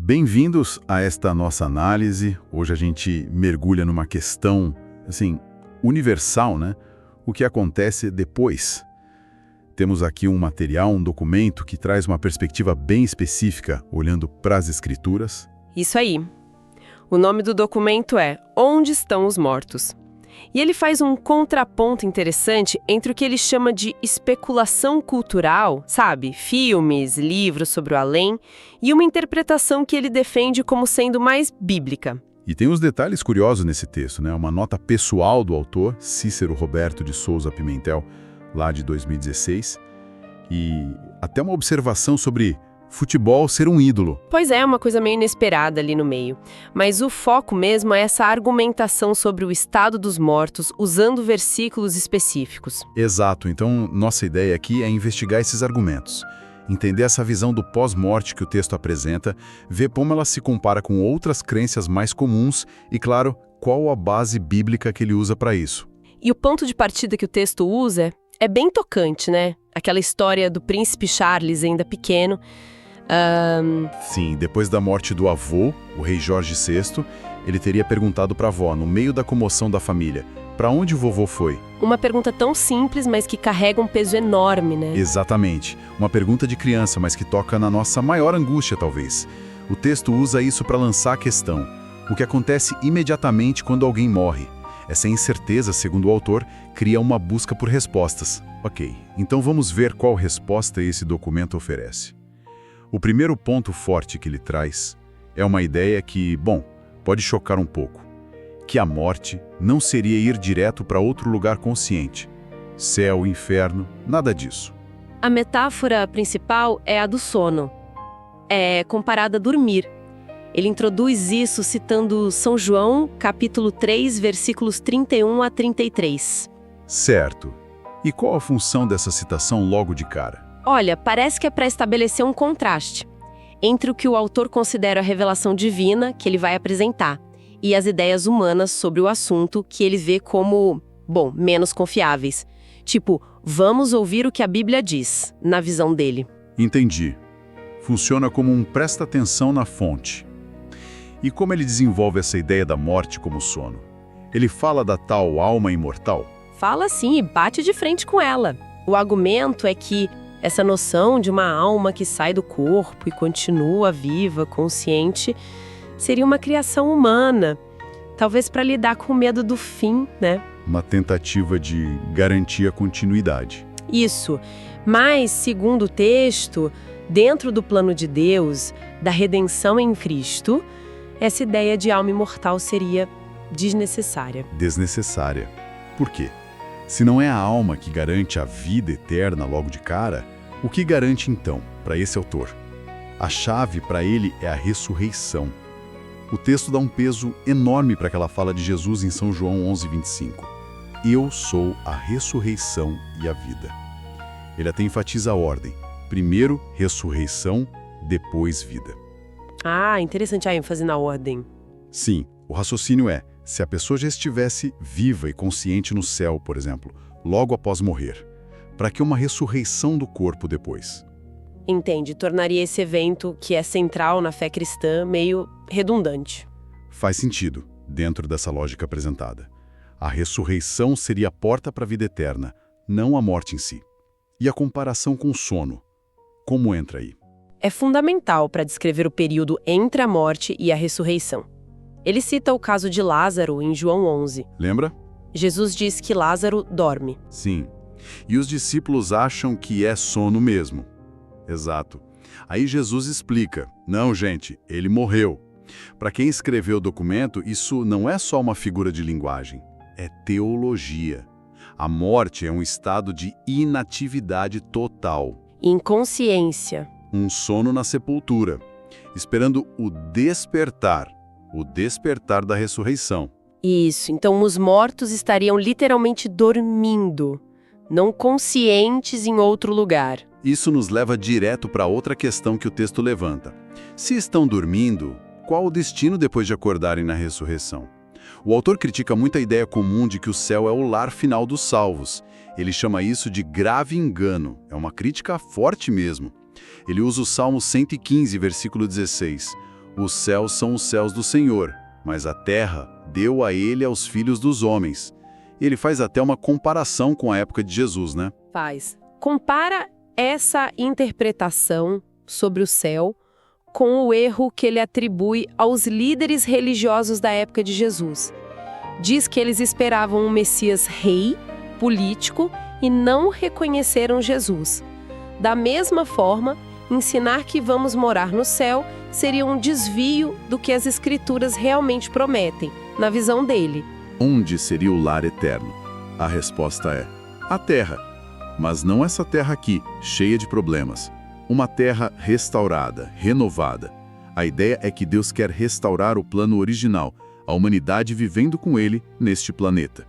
Bem-vindos a esta nossa análise. Hoje a gente mergulha numa questão, assim, universal, né? O que acontece depois? Temos aqui um material, um documento que traz uma perspectiva bem específica, olhando para as Escrituras. Isso aí. O nome do documento é Onde Estão os Mortos? E ele faz um contraponto interessante entre o que ele chama de especulação cultural, sabe? Filmes, livros sobre o além, e uma interpretação que ele defende como sendo mais bíblica. E tem uns detalhes curiosos nesse texto, né? Uma nota pessoal do autor, Cícero Roberto de Souza Pimentel, lá de 2016, e até uma observação sobre futebol ser um ídolo. Pois é, uma coisa meio inesperada ali no meio. Mas o foco mesmo é essa argumentação sobre o estado dos mortos, usando versículos específicos. Exato. Então, nossa ideia aqui é investigar esses argumentos, entender essa visão do pós-morte que o texto apresenta, ver como ela se compara com outras crenças mais comuns e, claro, qual a base bíblica que ele usa para isso. E o ponto de partida que o texto usa é bem tocante, né? Aquela história do príncipe Charles ainda pequeno. Sim, depois da morte do avô, o rei Jorge VI, ele teria perguntado para a avó, no meio da comoção da família, para onde o vovô foi? Uma pergunta tão simples, mas que carrega um peso enorme, né? Exatamente. Uma pergunta de criança, mas que toca na nossa maior angústia, talvez. O texto usa isso para lançar a questão. O que acontece imediatamente quando alguém morre? Essa incerteza, segundo o autor, cria uma busca por respostas. Ok, então vamos ver qual resposta esse documento oferece. O primeiro ponto forte que ele traz é uma ideia que, bom, pode chocar um pouco. Que a morte não seria ir direto para outro lugar consciente. Céu, inferno, nada disso. A metáfora principal é a do sono. É comparada a dormir. Ele introduz isso citando São João, capítulo 3, versículos 31 a 33. Certo. E qual a função dessa citação logo de cara? Olha, parece que é para estabelecer um contraste entre o que o autor considera a revelação divina que ele vai apresentar e as ideias humanas sobre o assunto que ele vê como, bom, menos confiáveis. Tipo, vamos ouvir o que a Bíblia diz, na visão dele. Entendi. Funciona como um presta atenção na fonte. E como ele desenvolve essa ideia da morte como sono? Ele fala da tal alma imortal? Fala sim e bate de frente com ela. O argumento é que essa noção de uma alma que sai do corpo e continua viva, consciente, seria uma criação humana, talvez para lidar com o medo do fim, né? Uma tentativa de garantir a continuidade. Isso. Mas, segundo o texto, dentro do plano de Deus, da redenção em Cristo, essa ideia de alma imortal seria desnecessária. Desnecessária. Por quê? Se não é a alma que garante a vida eterna logo de cara, o que garante então, para esse autor? A chave para ele é a ressurreição. O texto dá um peso enorme para aquela fala de Jesus em São João 11:25. Eu sou a ressurreição e a vida. Ele até enfatiza a ordem. Primeiro, ressurreição, depois vida. Ah, interessante a ênfase na ordem. Sim, o raciocínio é, se a pessoa já estivesse viva e consciente no céu, por exemplo, logo após morrer, para que uma ressurreição do corpo depois? Entende, tornaria esse evento, que é central na fé cristã, meio redundante. Faz sentido, dentro dessa lógica apresentada. A ressurreição seria a porta para a vida eterna, não a morte em si. E a comparação com o sono, como entra aí? É fundamental para descrever o período entre a morte e a ressurreição. Ele cita o caso de Lázaro em João 11. Lembra? Jesus diz que Lázaro dorme. Sim. E os discípulos acham que é sono mesmo. Exato. Aí Jesus explica. Não, gente, ele morreu. Para quem escreveu o documento, isso não é só uma figura de linguagem. É teologia. A morte é um estado de inatividade total. Inconsciência. Um sono na sepultura, esperando o despertar da ressurreição. Isso, então os mortos estariam literalmente dormindo, não conscientes em outro lugar. Isso nos leva direto para outra questão que o texto levanta. Se estão dormindo, qual o destino depois de acordarem na ressurreição? O autor critica muito a ideia comum de que o céu é o lar final dos salvos. Ele chama isso de grave engano. É uma crítica forte mesmo. Ele usa o Salmo 115, versículo 16. Os céus são os céus do Senhor, mas a terra deu a ele aos filhos dos homens. Ele faz até uma comparação com a época de Jesus, né? Faz. Compara essa interpretação sobre o céu com o erro que ele atribui aos líderes religiosos da época de Jesus. Diz que eles esperavam um Messias rei, político, e não reconheceram Jesus. Da mesma forma, ensinar que vamos morar no céu seria um desvio do que as Escrituras realmente prometem, na visão dele. Onde seria o lar eterno? A resposta é: a terra. Mas não essa terra aqui, cheia de problemas. Uma terra restaurada, renovada. A ideia é que Deus quer restaurar o plano original, a humanidade vivendo com ele neste planeta.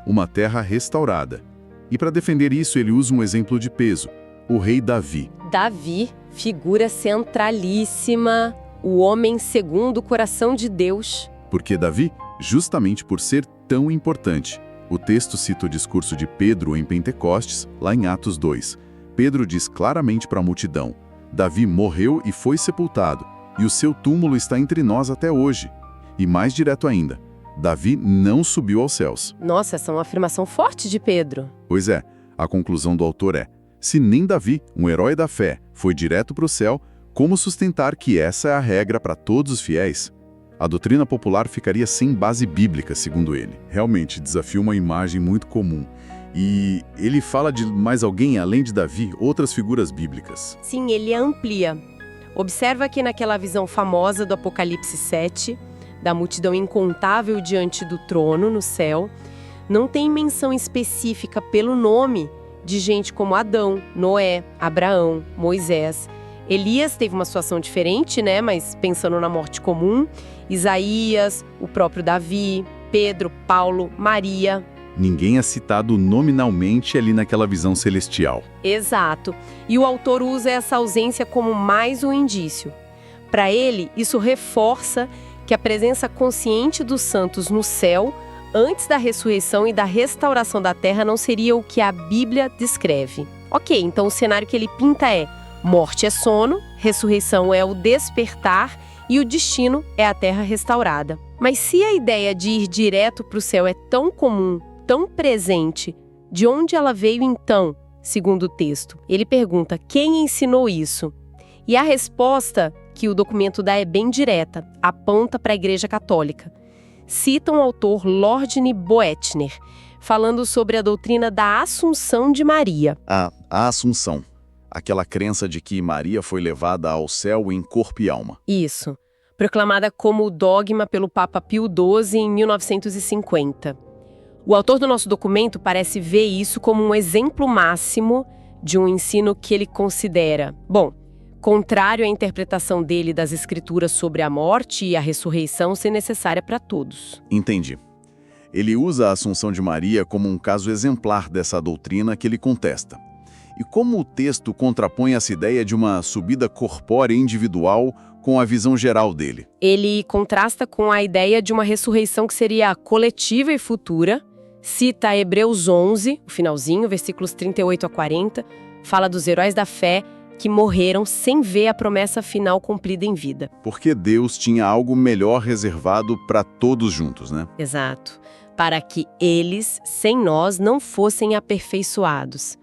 Uma terra restaurada. E para defender isso, ele usa um exemplo de peso: o rei Davi. Davi, figura centralíssima, o homem segundo o coração de Deus. Porque Davi, justamente por ser tão importante. O texto cita o discurso de Pedro em Pentecostes, lá em Atos 2. Pedro diz claramente para a multidão: Davi morreu e foi sepultado, e o seu túmulo está entre nós até hoje. E mais direto ainda, Davi não subiu aos céus. Nossa, essa é uma afirmação forte de Pedro. Pois é, a conclusão do autor é: se nem Davi, um herói da fé, foi direto para o céu, como sustentar que essa é a regra para todos os fiéis? A doutrina popular ficaria sem base bíblica, segundo ele. Realmente, desafia uma imagem muito comum. E ele fala de mais alguém, além de Davi, outras figuras bíblicas. Sim, ele amplia. Observa que naquela visão famosa do Apocalipse 7, da multidão incontável diante do trono no céu, não tem menção específica pelo nome de gente como Adão, Noé, Abraão, Moisés. Elias teve uma situação diferente, né? Mas pensando na morte comum. Isaías, o próprio Davi, Pedro, Paulo, Maria. Ninguém é citado nominalmente ali naquela visão celestial. Exato. E o autor usa essa ausência como mais um indício. Para ele, isso reforça que a presença consciente dos santos no céu, antes da ressurreição e da restauração da terra, não seria o que a Bíblia descreve. Ok, então o cenário que ele pinta é: morte é sono, ressurreição é o despertar e o destino é a terra restaurada. Mas se a ideia de ir direto para o céu é tão comum, tão presente, de onde ela veio então, segundo o texto? Ele pergunta: quem ensinou isso? E a resposta que o documento dá é bem direta, aponta para a Igreja Católica. Cita o autor Lordne Boetner, falando sobre a doutrina da Assunção de Maria. A Assunção. Aquela crença de que Maria foi levada ao céu em corpo e alma. Isso. Proclamada como dogma pelo Papa Pio XII em 1950. O autor do nosso documento parece ver isso como um exemplo máximo de um ensino que ele considera, contrário à interpretação dele das escrituras sobre a morte e a ressurreição ser necessária para todos. Entendi. Ele usa a Assunção de Maria como um caso exemplar dessa doutrina que ele contesta. E como o texto contrapõe essa ideia de uma subida corpórea individual com a visão geral dele? Ele contrasta com a ideia de uma ressurreição que seria coletiva e futura. Cita Hebreus 11, o finalzinho, versículos 38 a 40, fala dos heróis da fé que morreram sem ver a promessa final cumprida em vida. Porque Deus tinha algo melhor reservado para todos juntos, né? Exato. Para que eles, sem nós, não fossem aperfeiçoados.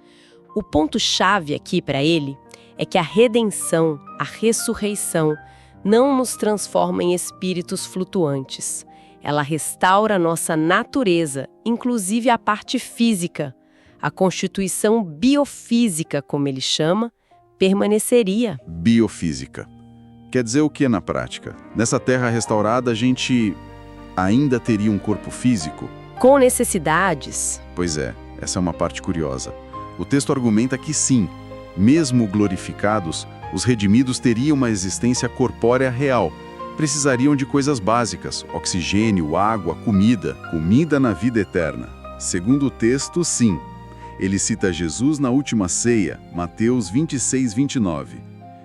O ponto-chave aqui para ele é que a redenção, a ressurreição, não nos transforma em espíritos flutuantes. Ela restaura a nossa natureza, inclusive a parte física. A constituição biofísica, como ele chama, permaneceria. Biofísica. Quer dizer o que na prática? Nessa terra restaurada, a gente ainda teria um corpo físico? Com necessidades. Pois é, essa é uma parte curiosa. O texto argumenta que sim, mesmo glorificados, os redimidos teriam uma existência corpórea real. Precisariam de coisas básicas: oxigênio, água, comida na vida eterna. Segundo o texto, sim. Ele cita Jesus na última ceia, Mateus 26, 29.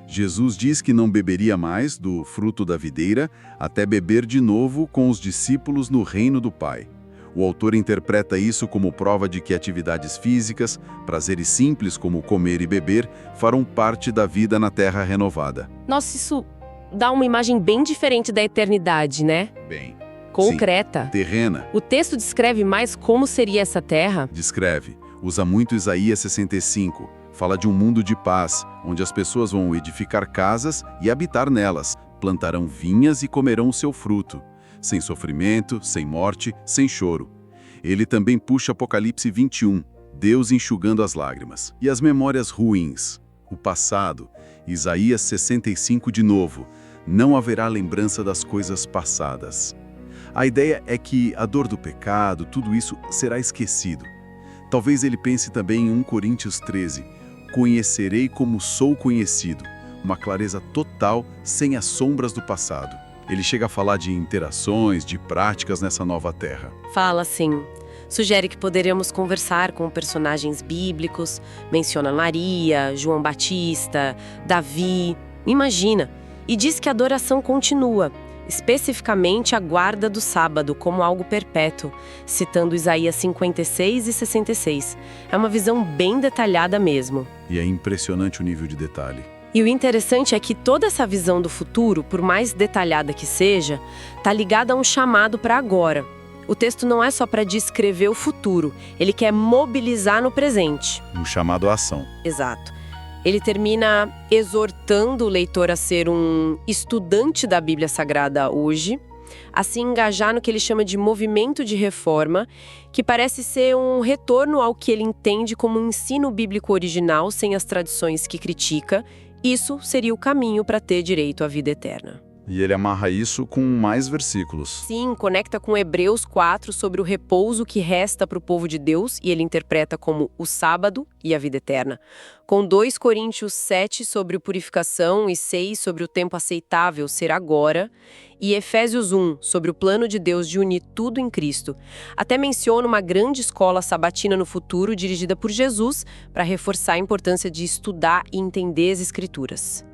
Jesus diz que não beberia mais do fruto da videira até beber de novo com os discípulos no reino do Pai. O autor interpreta isso como prova de que atividades físicas, prazeres simples como comer e beber, farão parte da vida na terra renovada. Nossa, isso dá uma imagem bem diferente da eternidade, né? Bem, Concreta. sim, terrena. O texto descreve mais como seria essa terra. Descreve. Usa muito Isaías 65. Fala de um mundo de paz, onde as pessoas vão edificar casas e habitar nelas. Plantarão vinhas e comerão o seu fruto. Sem sofrimento, sem morte, sem choro. Ele também puxa Apocalipse 21. Deus enxugando as lágrimas. E as memórias ruins. O passado. Isaías 65 de novo. Não haverá lembrança das coisas passadas. A ideia é que a dor do pecado, tudo isso será esquecido. Talvez ele pense também em 1 Coríntios 13. Conhecerei como sou conhecido. Uma clareza total, sem as sombras do passado. Ele chega a falar de interações, de práticas nessa nova terra. Fala assim. Sugere que poderíamos conversar com personagens bíblicos, menciona Maria, João Batista, Davi. Imagina! E diz que a adoração continua, especificamente a guarda do sábado como algo perpétuo, citando Isaías 56 e 66. É uma visão bem detalhada mesmo. E é impressionante o nível de detalhe. E o interessante é que toda essa visão do futuro, por mais detalhada que seja, está ligada a um chamado para agora. O texto não é só para descrever o futuro, ele quer mobilizar no presente. Um chamado à ação. Exato. Ele termina exortando o leitor a ser um estudante da Bíblia Sagrada hoje, a se engajar no que ele chama de movimento de reforma, que parece ser um retorno ao que ele entende como um ensino bíblico original sem as tradições que critica. Isso seria o caminho para ter direito à vida eterna. E ele amarra isso com mais versículos. Sim, conecta com Hebreus 4 sobre o repouso que resta para o povo de Deus, e ele interpreta como o sábado e a vida eterna. Com 2 Coríntios 7 sobre purificação e 6 sobre o tempo aceitável ser agora, e Efésios 1 sobre o plano de Deus de unir tudo em Cristo. Até menciona uma grande escola sabatina no futuro dirigida por Jesus para reforçar a importância de estudar e entender as Escrituras.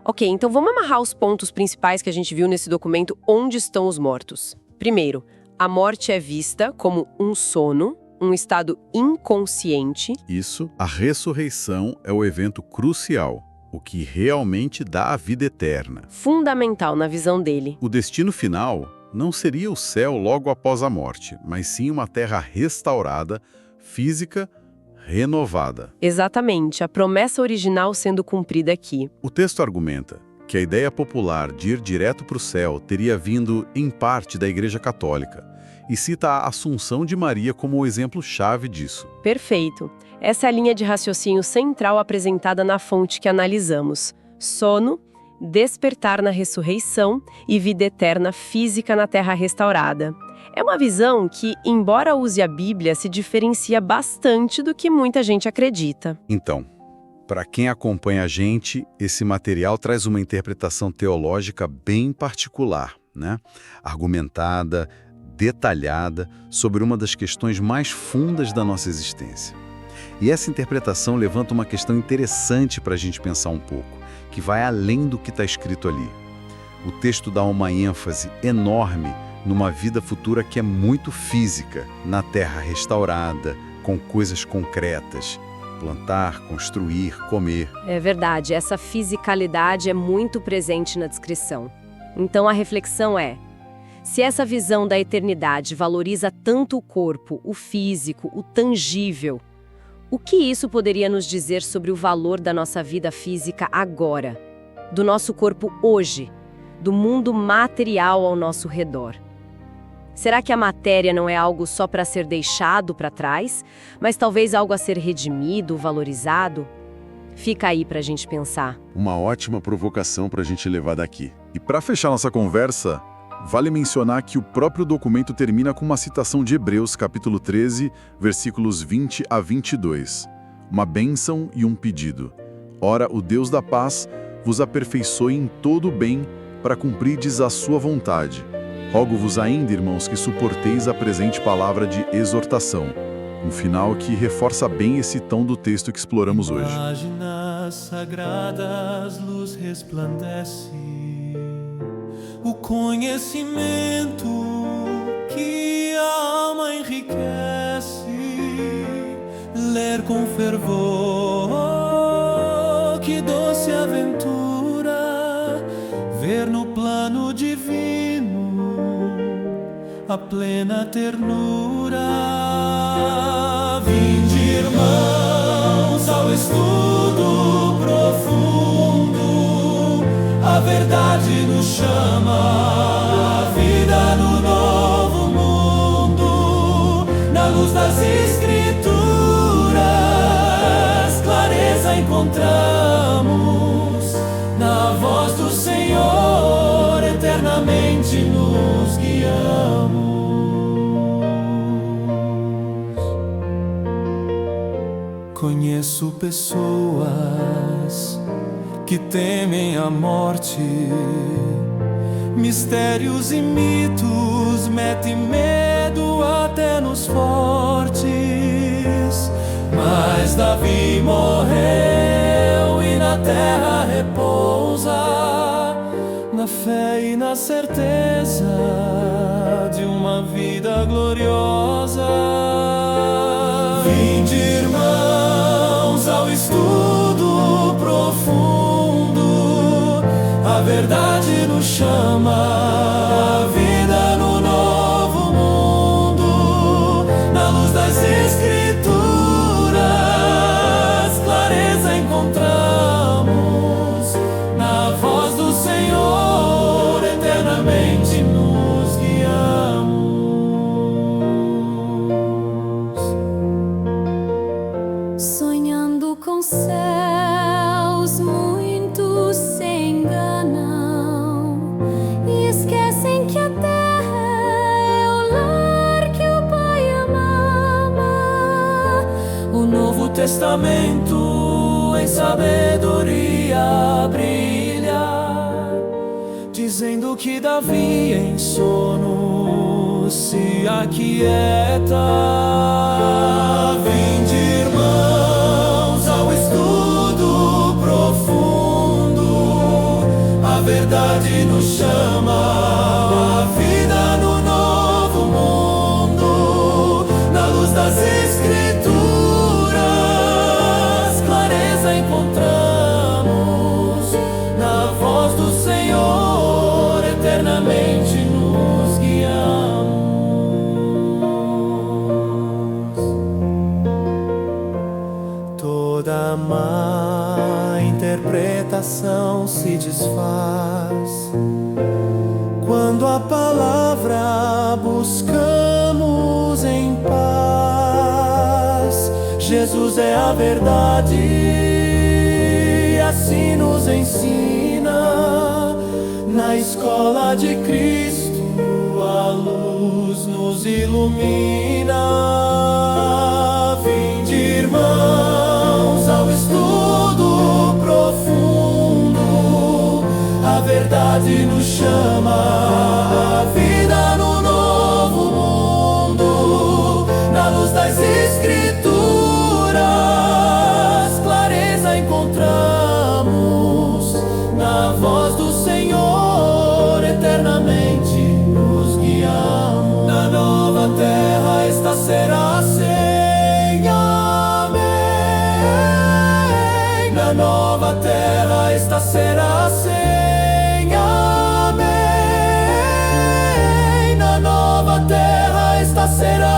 Ok, então vamos amarrar os pontos principais que a gente viu nesse documento Onde Estão os Mortos. Primeiro, a morte é vista como um sono, um estado inconsciente. Isso, a ressurreição é o evento crucial, o que realmente dá a vida eterna. Fundamental na visão dele. O destino final não seria o céu logo após a morte, mas sim uma terra restaurada, física, renovada. Exatamente, a promessa original sendo cumprida aqui. O texto argumenta que a ideia popular de ir direto para o céu teria vindo, em parte, da Igreja Católica, e cita a Assunção de Maria como o exemplo-chave disso. Perfeito. Essa é a linha de raciocínio central apresentada na fonte que analisamos. Sono, despertar na ressurreição e vida eterna física na terra restaurada. É uma visão que, embora use a Bíblia, se diferencia bastante do que muita gente acredita. Então, para quem acompanha a gente, esse material traz uma interpretação teológica bem particular, né? Argumentada, detalhada, sobre uma das questões mais fundas da nossa existência. E essa interpretação levanta uma questão interessante para a gente pensar um pouco, que vai além do que está escrito ali. O texto dá uma ênfase enorme numa vida futura que é muito física, na terra restaurada, com coisas concretas. Plantar, construir, comer. É verdade, essa fisicalidade é muito presente na descrição. Então a reflexão é: se essa visão da eternidade valoriza tanto o corpo, o físico, o tangível, o que isso poderia nos dizer sobre o valor da nossa vida física agora, do nosso corpo hoje, do mundo material ao nosso redor? Será que a matéria não é algo só para ser deixado para trás, mas talvez algo a ser redimido, valorizado? Fica aí para a gente pensar. Uma ótima provocação para a gente levar daqui. E para fechar nossa conversa, vale mencionar que o próprio documento termina com uma citação de Hebreus, capítulo 13, versículos 20 a 22. Uma bênção e um pedido. Ora, o Deus da paz vos aperfeiçoe em todo o bem para cumprirdes a sua vontade. Rogo-vos ainda, irmãos, que suporteis a presente palavra de exortação. Um final que reforça bem esse tom do texto que exploramos hoje. Páginas sagradas, luz resplandece, o conhecimento que a alma enriquece, ler com fervor, que doce aventura, ver divino, a plena ternura. Vinde, irmãos, ao estudo profundo, a verdade nos chama, a vida no novo mundo, na luz das Escrituras, clareza encontramos, na voz do Senhor, eternamente nos guiamos. Conheço pessoas que temem a morte, mistérios e mitos metem medo até nos fortes. Mas Davi morreu e na terra repousa, na fé e na certeza de uma vida gloriosa. Vinde, irmãos, ao estudo profundo, a verdade nos chama, a vida no novo mundo, na luz das Escrituras, clareza encontramos, na voz do Senhor, eternamente nos guiamos. Sonhando com céus, muitos se enganam e esquecem que a terra é o lar que o Pai amava. O Novo Testamento em sabedoria brilha, dizendo que Davi em sono se aquieta. Vinde, irmãos, ao estudo profundo, a verdade nos chama, a vida no novo mundo, na luz das Escrituras, clareza encontramos, na voz do Senhor, eternamente nos guiamos. Toda má interpretação se desfaz quando a palavra buscamos em paz. Jesus é a verdade e assim nos ensina. Na escola de Cristo a luz nos ilumina. Vinde, irmãos, ao estudo profundo, a verdade nos chama, a vida no novo mundo, na luz das Escrituras, clareza encontramos, na voz do Senhor, eternamente nos guiamos. Na nova terra esta será a senha, amém. Na nova terra esta será a senha, amém. Na nova terra esta será